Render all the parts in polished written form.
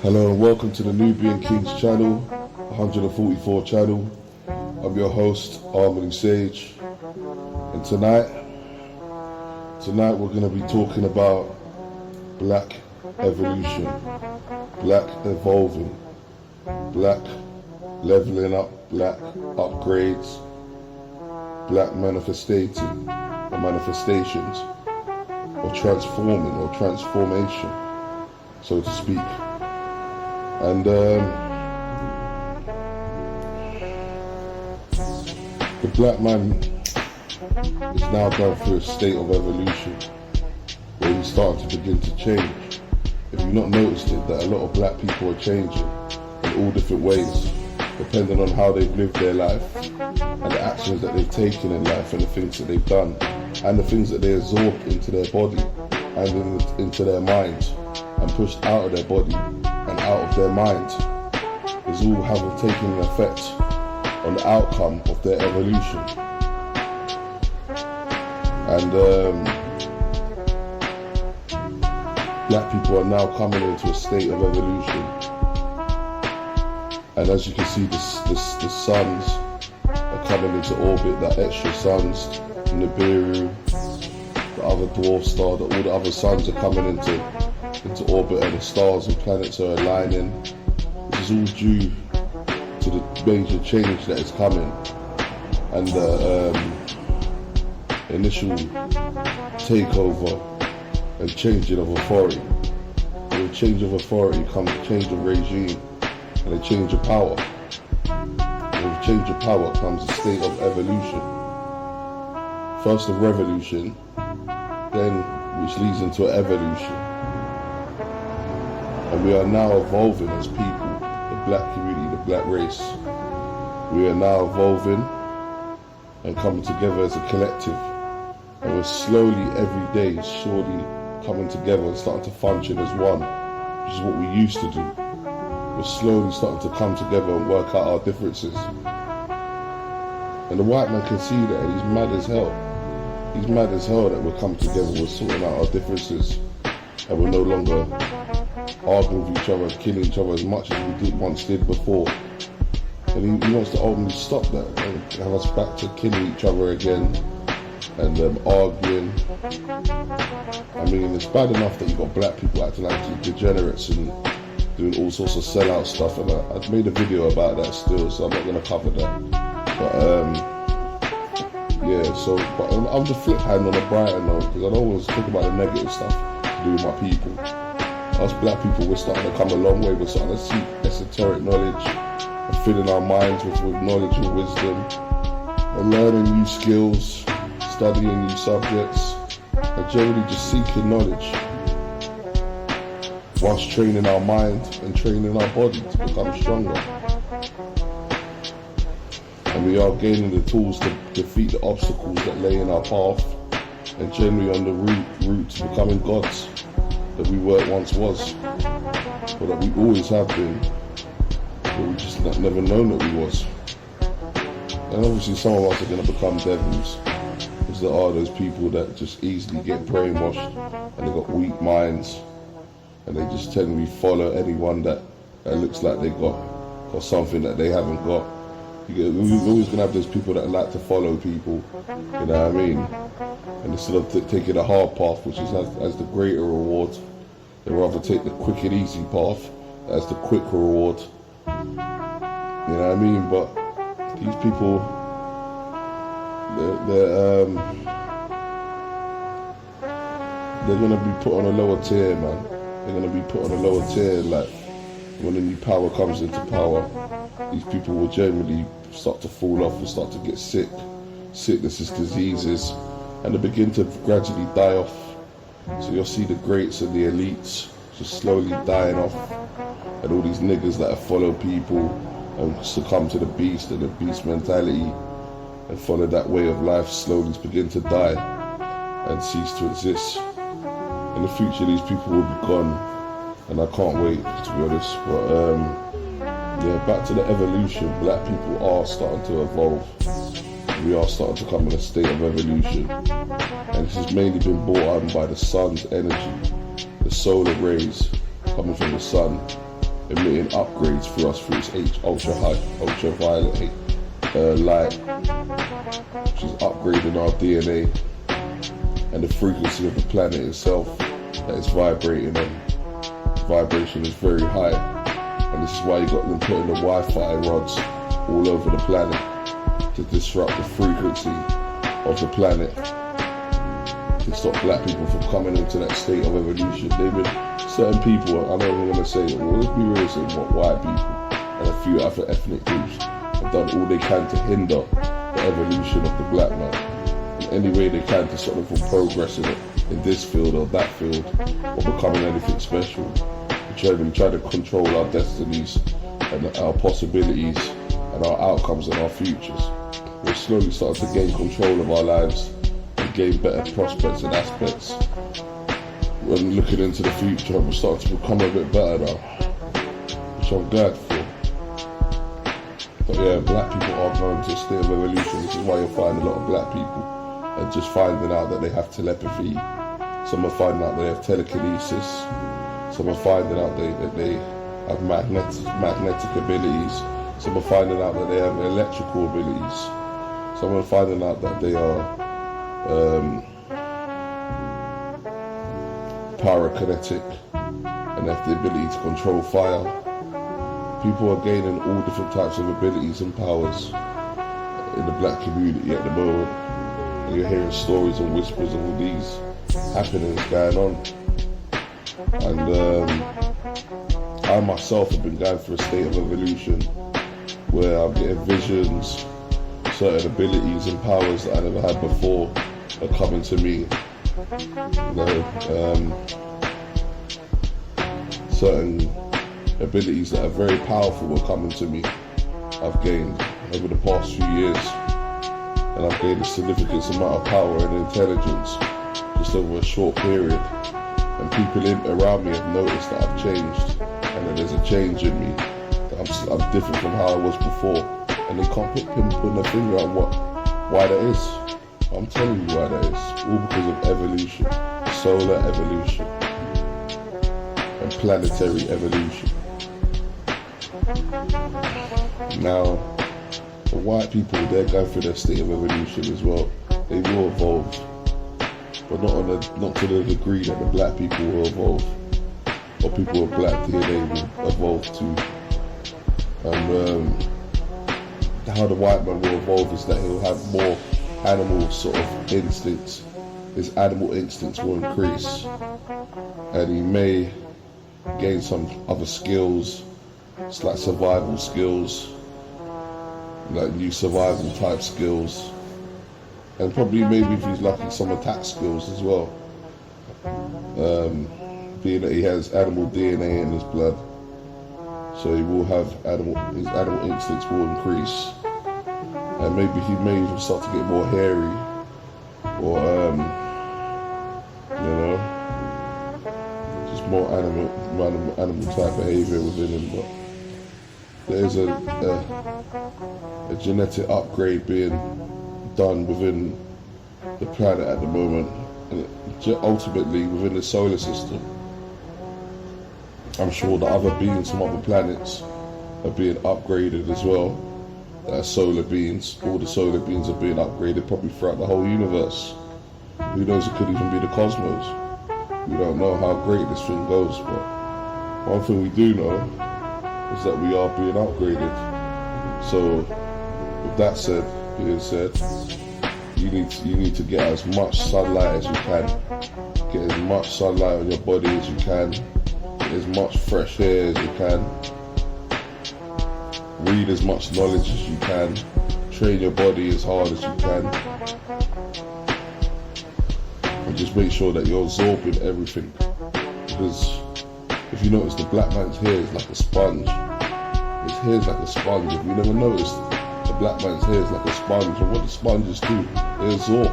Hello and welcome to the Nubian Kingz channel, 144 channel. I'm your host, Harmony Sage, and tonight we're going to be talking about black evolution, black evolving, black leveling up, black upgrades, black manifestating or manifestations, or transforming or transformation, so to speak. And the black man is now going through a state of evolution where he's starting to begin to change. If you've not noticed it, that a lot of black people are changing in all different ways, depending on how they've lived their life and the actions that they've taken in life and the things that they've done and the things that they absorbed into their body and into their minds and pushed out of their body and out of their mind is all have taken an effect on the outcome of their evolution. And black people are now coming into a state of evolution. And as you can see, the suns are coming into orbit, the extra suns, Nubian, the other dwarf star, all the other suns are coming into orbit, and the stars and planets are aligning. This is all due to the major change that is coming and the initial takeover and changing of authority. With a change of authority comes a change of regime and a change of power. And with a change of power comes a state of evolution. First a revolution, then which leads into an evolution. And we are now evolving as people, the black community, the black race. We are now evolving and coming together as a collective. And we're slowly, every day, surely coming together and starting to function as one, which is what we used to do. We're slowly starting to come together and work out our differences. And the white man can see that, and he's mad as hell. He's mad as hell that we're coming together, we're sorting out our differences, and we're no longer arguing with each other, killing each other as much as we once did before. And he wants to ultimately stop that and have us back to killing each other again and arguing. I mean, it's bad enough that you've got black people acting like degenerates and doing all sorts of sellout stuff, and I've made a video about that still, so I'm not going to cover that. But yeah, so but I'm the flip hand on the brighter note, because I don't always talk about the negative stuff to do with my people. Us black people, we're starting to come a long way. We're starting to seek esoteric knowledge and filling our minds with knowledge and wisdom and learning new skills, studying new subjects, and generally just seeking knowledge whilst training our mind and training our body to become stronger. And we are gaining the tools to defeat the obstacles that lay in our path and generally on the route to becoming gods that we once was, or that we always have been, but we just never known that we was. And obviously some of us are going to become devils, because there are those people that just easily get brainwashed and they've got weak minds and they just tend to follow anyone that looks like they got something that they haven't got. We're always going to have those people that like to follow people, you know what I mean? And instead of taking a hard path, which has the greater reward, they rather take the quick and easy path as the quick reward. You know what I mean? But these people, they're going to be put on a lower tier, man. They're going to be put on a lower tier. Like when the new power comes into power, these people will generally start to fall off and start to get sick. Sicknesses, diseases, and they begin to gradually die off. So you'll see the greats and the elites just slowly dying off, and all these niggas that follow people and succumb to the beast and the beast mentality and follow that way of life slowly begin to die and cease to exist. In the future, these people will be gone, and I can't wait, to be honest. But yeah, back to the evolution. Black people are starting to evolve. We are starting to come in a state of evolution, and this has mainly been brought on by the sun's energy, the solar rays coming from the sun, emitting upgrades for us through its ultraviolet light, which is upgrading our DNA and the frequency of the planet itself that is vibrating on. Vibration is very high, and this is why you got them putting the Wi-Fi rods all over the planet to disrupt the frequency of the planet, to stop black people from coming into that state of evolution. They've been, certain people, I know I'm going to say, well, let's be real, saying what white people and a few other ethnic groups have done all they can to hinder the evolution of the black man in any way they can to stop them from progressing in this field or that field or becoming anything special. We try to control our destinies and our possibilities and our outcomes and our futures. We're slowly starting to gain control of our lives and gain better prospects and aspects. When looking into the future, we're starting to become a bit better now, which I'm glad for. But yeah, black people are going to a state of evolution. This is why you'll find a lot of black people are just finding out that they have telepathy. Some are finding out they have telekinesis. Some are finding out that they have magnetic abilities. Some are finding out that they have electrical abilities. Some are finding out that they are pyrokinetic and have the ability to control fire. People are gaining all different types of abilities and powers in the black community at the moment. And you're hearing stories and whispers of all these happenings going on. And I myself have been going through a state of evolution where I'm getting visions, certain abilities and powers that I never had before are coming to me. Certain abilities that are very powerful are coming to me. I've gained over the past few years, and I've gained a significant amount of power and intelligence just over a short period. And people around me have noticed that I've changed, and that there's a change in me. That I'm different from how I was before, and they can't put their finger on why that is. I'm telling you why that is. All because of evolution, solar evolution, and planetary evolution. Now, the white people, they're going through their state of evolution as well. They will evolve, but not to the degree that the black people will evolve, or people with black DNA will evolve to. And how the white man will evolve is that he'll have more animal sort of instincts. His animal instincts will increase, and he may gain some other skills. It's like survival skills, like new survival type skills, and probably maybe if he's lucky some attack skills as well, being that he has animal DNA in his blood, so he will have his animal instincts will increase, and maybe he may even start to get more hairy, or just more animal type behavior within him. But there's a genetic upgrade being done within the planet at the moment, and ultimately within the solar system. I'm sure the other beings from other planets are being upgraded as well. That are solar beings. All the solar beings are being upgraded probably throughout the whole universe. Who knows, it could even be the cosmos. We don't know how great this thing goes, but one thing we do know is that we are being upgraded. So, with that being said, you need to get as much sunlight as you can. Get as much sunlight on your body as you can. Get as much fresh air as you can. Read as much knowledge as you can. Train your body as hard as you can. And just make sure that you're absorbing everything. Because if you notice, the black man's hair is like a sponge. His hair is like a sponge. If you never noticed, the black man's hair is like a sponge. And what the sponges do, they absorb.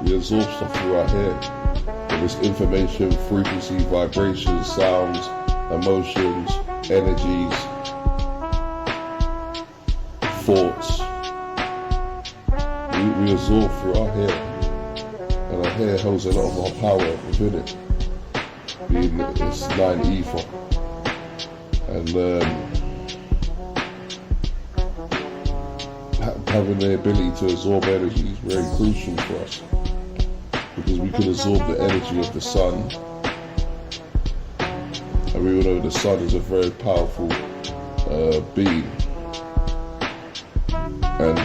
We absorb stuff through our hair. Whether it's information, frequency, vibrations, sounds, emotions, energies, thoughts. We absorb through our hair. And our hair holds a lot of our power within it. Being it's 9 ether. And having the ability to absorb energy is very crucial for us, because we can absorb the energy of the sun. And we all know the sun is a very powerful being. And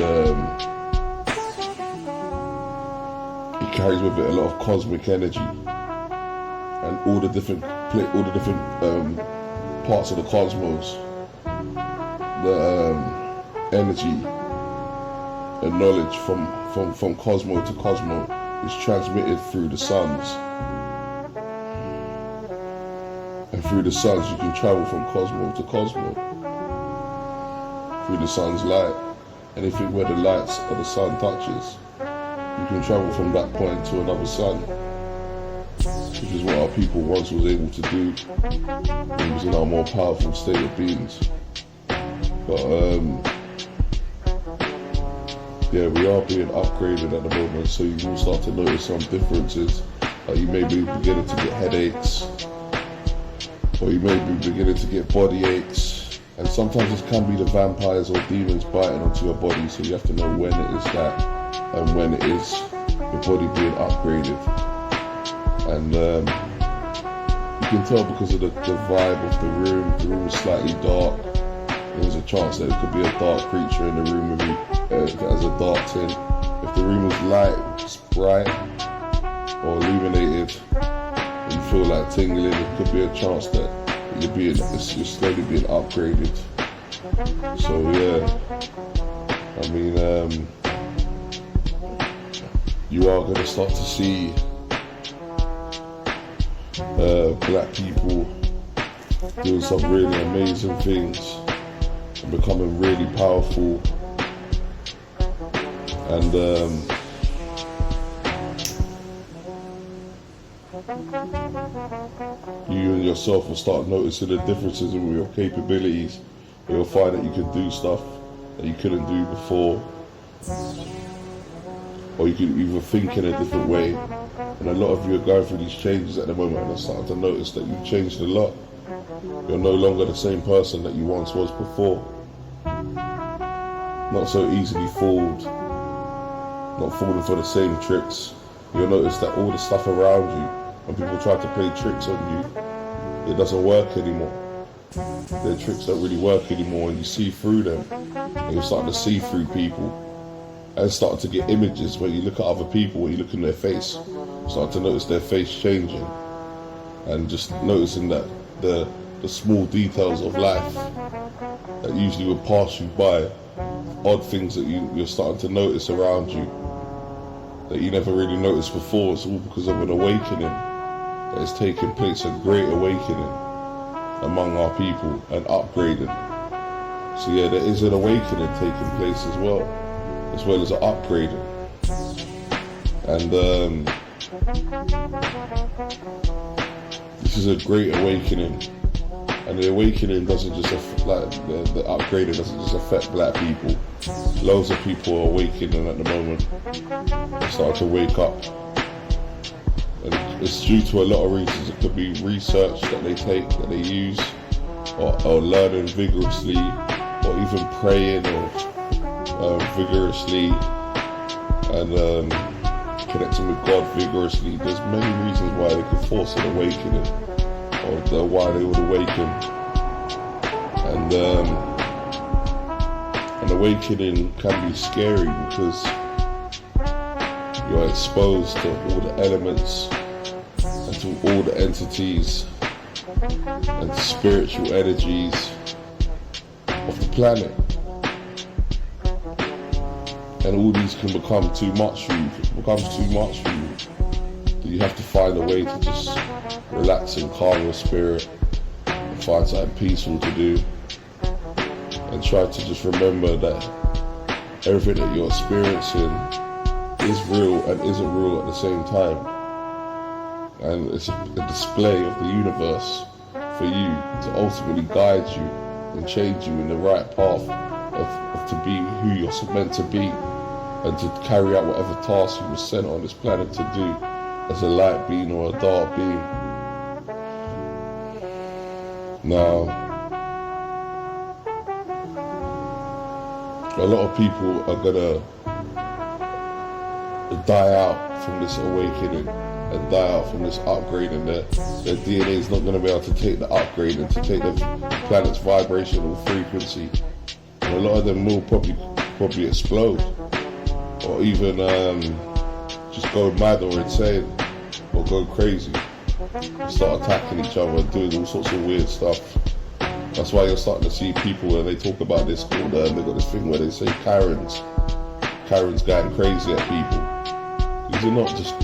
it carries with it a lot of cosmic energy. And all the different parts of the cosmos, the energy and knowledge from cosmo to cosmo is transmitted through the suns. And through the suns you can travel from cosmo to cosmo, through the sun's light. Anything where the lights of the sun touches, you can travel from that point to another sun, which is what our people once was able to do when we was in our more powerful state of beings. But yeah, we are being upgraded at the moment, so you will start to notice some differences. Like you may be beginning to get headaches, or you may be beginning to get body aches. And sometimes this can be the vampires or demons biting onto your body, so you have to know when it is that and when it is your body being upgraded. And you can tell because of the vibe of the room. The room is slightly dark. There's a chance that it could be a dark creature in the room if it has a dark tint. If the room is light, it's bright or illuminated, and you feel like tingling, it could be a chance that you're slowly being upgraded. So yeah, I mean, you are going to start to see black people doing some really amazing things and becoming really powerful. And you and yourself will start noticing the differences in your capabilities. You'll find that you can do stuff that you couldn't do before, or you can either think in a different way. And a lot of you are going through these changes at the moment, and I'm starting to notice that you've changed a lot. You're no longer the same person that you once was before. Not so easily fooled, not falling for the same tricks. You'll notice that all the stuff around you, when people try to play tricks on you, it doesn't work anymore. Their tricks don't really work anymore, and you see through them. And you're starting to see through people, and starting to get images where you look at other people, when you look in their face, start to notice their face changing, and just noticing that the small details of life that usually would pass you by, odd things that you're starting to notice around you that you never really noticed before. It's all because of an awakening that is taking place, a great awakening among our people, and upgrading. So yeah, there is an awakening taking place as well as an upgrading. And this is a great awakening. And the awakening doesn't just the upgrading doesn't just affect black people. Loads of people are awakening at the moment. They start to wake up. And it's due to a lot of reasons. It could be research that they take, that they use, or learning vigorously, or even praying or vigorously, and connecting with God vigorously. There's many reasons why they could force an awakening, or why they would awaken. And an awakening can be scary because you're exposed to all the elements and to all the entities and spiritual energies of the planet. And all these can become too much for you. If it becomes too much for you, then you have to find a way to just relax and calm your spirit and find something peaceful to do, and try to just remember that everything that you're experiencing is real and isn't real at the same time, and it's a display of the universe for you to ultimately guide you and change you in the right path of to be who you're meant to be, and to carry out whatever task you were sent on this planet to do as a light being or a dark being. Now, a lot of people are gonna die out from this awakening and die out from this upgrade, and their DNA is not gonna be able to take the upgrade and to take the planet's vibrational frequency. And a lot of them will probably explode, or even just go mad or insane, or go crazy, and start attacking each other, doing all sorts of weird stuff. That's why you're starting to see people when they talk about this called, they got this thing where they say Karens going crazy at people. These are not just,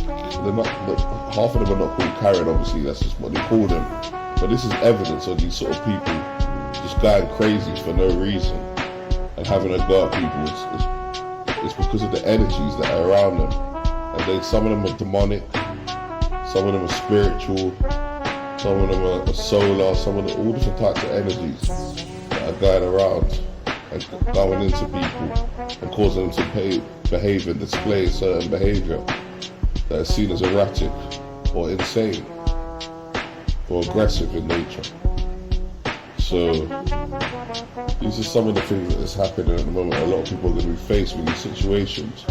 half of them are not called Karen, obviously, that's just what they call them. But this is evidence of these sort of people just going crazy for no reason and having a go at people. It's because of the energies that are around them. And some of them are demonic, some of them are spiritual, some of them are solar, some of them, all different types of energies that are going around and going into people and causing them to behave and display certain behaviour that is seen as erratic or insane or aggressive in nature. So these are some of the things that is happening at the moment. A lot of people are going to be faced with these situations.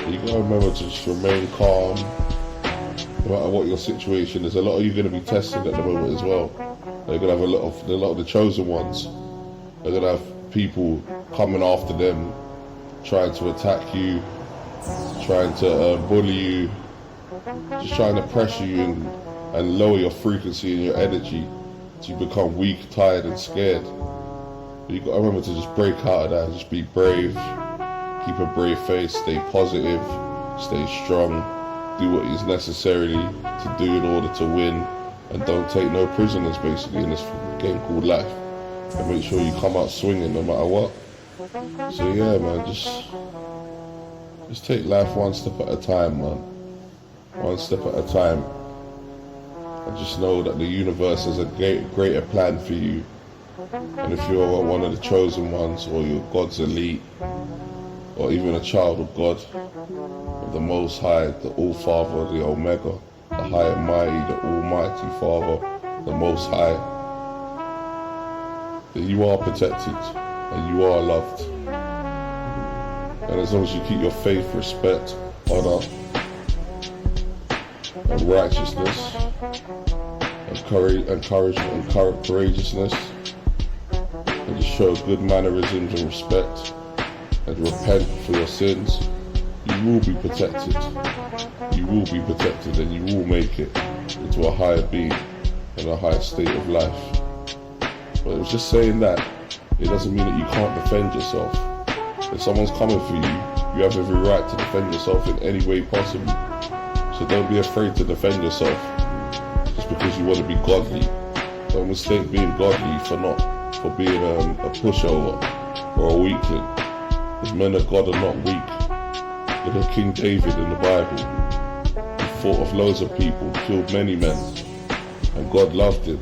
You got to remember to just remain calm, no matter what your situation is. A lot of you are going to be tested at the moment as well. They're going to have a lot of the chosen ones. They're going to have people coming after them, trying to attack you, trying to bully you, just trying to pressure you and lower your frequency and your energy to become weak, tired and scared. But you got to remember to just break out of that, just be brave, keep a brave face, stay positive, stay strong, do what is necessary to do in order to win, and don't take no prisoners basically in this game called life. And make sure you come out swinging no matter what. So yeah, man, just take life one step at a time, man. One step at a time. And just know that the universe has a greater plan for you. And if you're one of the chosen ones, or you're God's elite, or even a child of God, of the Most High, the All-Father, the Omega, the High and Mighty, the Almighty Father, the Most High, that you are protected and you are loved. And as long as you keep your faith, respect, honor, and righteousness, and courageousness, and just show good mannerisms and respect, and repent for your sins, you will be protected. You will be protected, and you will make it into a higher being and a higher state of life. But it was just saying that it doesn't mean that you can't defend yourself. If someone's coming for you, you have every right to defend yourself in any way possible. So don't be afraid to defend yourself just because you want to be godly. Don't mistake being godly for being a pushover or a weakling. Because men of God are not weak. Look at King David in the Bible. He fought off loads of people, killed many men, and God loved him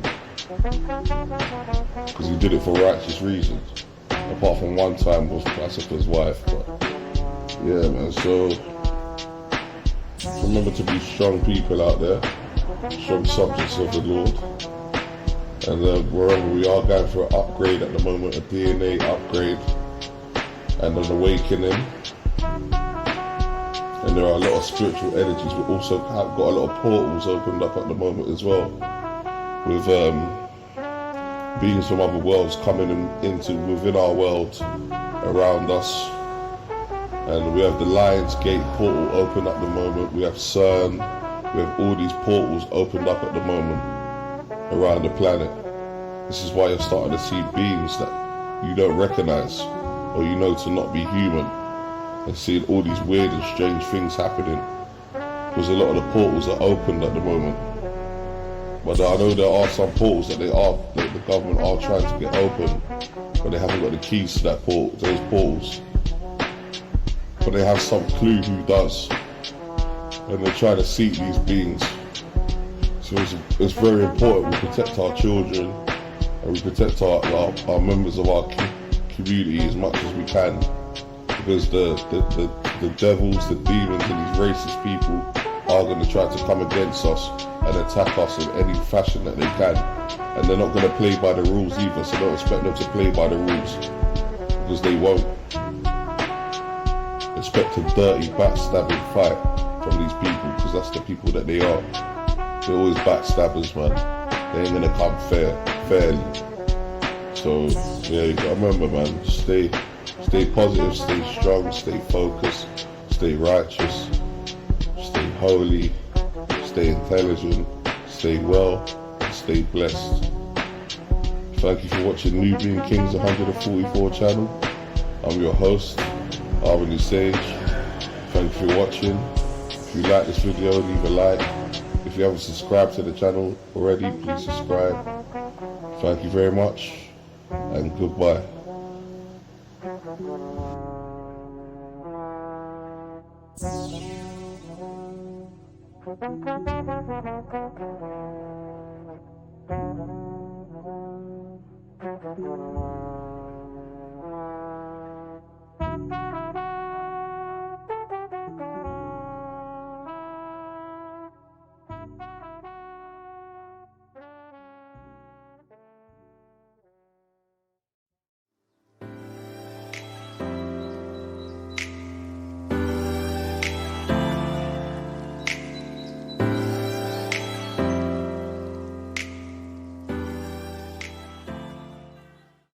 because he did it for righteous reasons. Apart from one time was Classifer's wife. But yeah, man, so remember to be strong people out there, strong subjects of the Lord. And wherever we are going for an upgrade at the moment, a DNA upgrade and an awakening. And there are a lot of spiritual energies. We also have got a lot of portals opened up at the moment as well, with beings from other worlds coming into within our world around us. And we have the Lion's Gate portal open at the moment. We have CERN. We have all these portals opened up at the moment around the planet. This is why you're starting to see beings that you don't recognize, or you know to not be human, and seeing all these weird and strange things happening, because a lot of the portals are opened at the moment. But I know there are some portals that the government are trying to get open, but they haven't got the keys to those portals. But they have some clue who does, and they try to seek these beings. So it's very important we protect our children, and we protect our members of our community as much as we can, because the devils, the demons, and these racist people are going to try to come against us and attack us in any fashion that they can, and they're not going to play by the rules either. So don't expect them to play by the rules, because they won't. expect a dirty, backstabbing fight from these people, because that's the people that they are. They're always backstabbers, man. They ain't gonna come fairly. So yeah, you gotta remember, man, stay positive, stay strong, stay focused, stay righteous, stay holy, stay intelligent, stay well, stay blessed. Thank you for watching Nubian Kingz 144 channel. I'm your host, Albany Sage. Thank you for watching. If you like this video, leave a like. If you haven't subscribed to the channel already, please subscribe. Thank you very much, and goodbye.